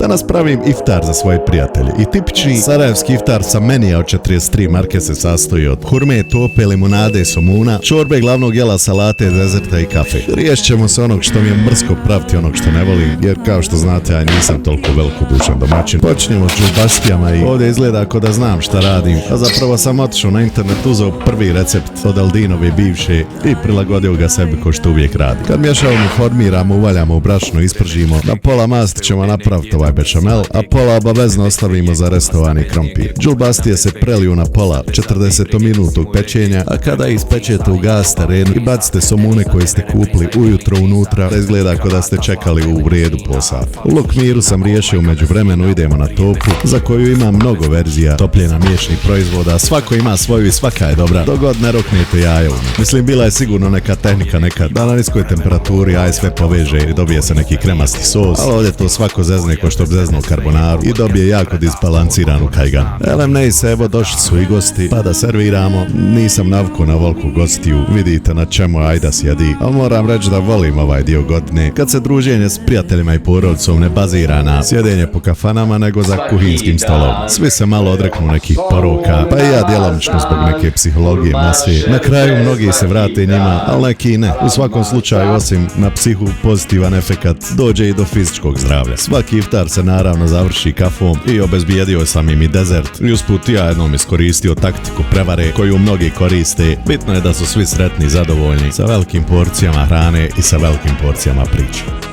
Danas pravim iftar za svoje prijatelje i tipični sarajevski iftar sa menija od 43 marke se sastoji od hurme, tope, limunade, somuna, čorbe, glavnog jela, salate, dezerta i kafe. Riješit ćemo se onog što mi je mrsko praviti, onog što ne volim, jer kao što znate ja nisam toliko velikodušan domaćin. Počinjemo s džumbastijama i ovdje izgleda ako da znam šta radim, a zapravo sam otišao na internet, uzeo prvi recept od Aldinove bivše i prilagodio ga sebi ko što uvijek radi. Kad mješavamo, formiramo, uvaljamo u brašno, ispržimo, na pola masti ćemo napraviti ovaj bešamel, a pola obavezno ostavimo za restovani krompir. Džulbastije se preliju na pola 40-minutnog pečenja, a kada ispečete ugasite ren i bacite somune koje ste kupili ujutro unutra, da izgleda kao da ste čekali u redu pol sata. U Lokmiru sam riješio, u međuvremenu idemo na topu, za koju ima mnogo verzija topljena mliječnih proizvoda, svako ima svoju i svaka je dobra, dok god ne roknete jaja u nju. Mislim, bila je sigurno neka tehnika nekad, da na niskoj temperaturi aj sve poveže i dobije se neki kremasti sos, ali ovdje to svako zezne ko što bi zeznuo karbonaru i dobije jako disbalansiranu kajgan. Elem ne i se, evo došli su i gosti, pa da serviramo. Nisam navikao na veliku gostiju, vidite na čemu ajda sjedi, ali moram reći da volim ovaj dio godine, kad se druženje s prijateljima i porodicom ne bazira na sjedenje po kafanama, nego za kuhinskim stolom. Svi se malo odreknu nekih poroka, pa i ja djelomično zbog neke psihologije mase. Na kraju mnogi se vrate njima, ali neki ne. U svakom slučaju, osim na psihu, pozitivan efekat dođe i do fizičkog zdravlja. Svaki iftar se naravno završi kafom i obezbijedio sam im i dezert. I usput ja jednom iskoristio taktiku prevare koju mnogi koriste. Bitno je da su svi sretni i zadovoljni sa velikim porcijama hrane i sa velikim porcijama priče.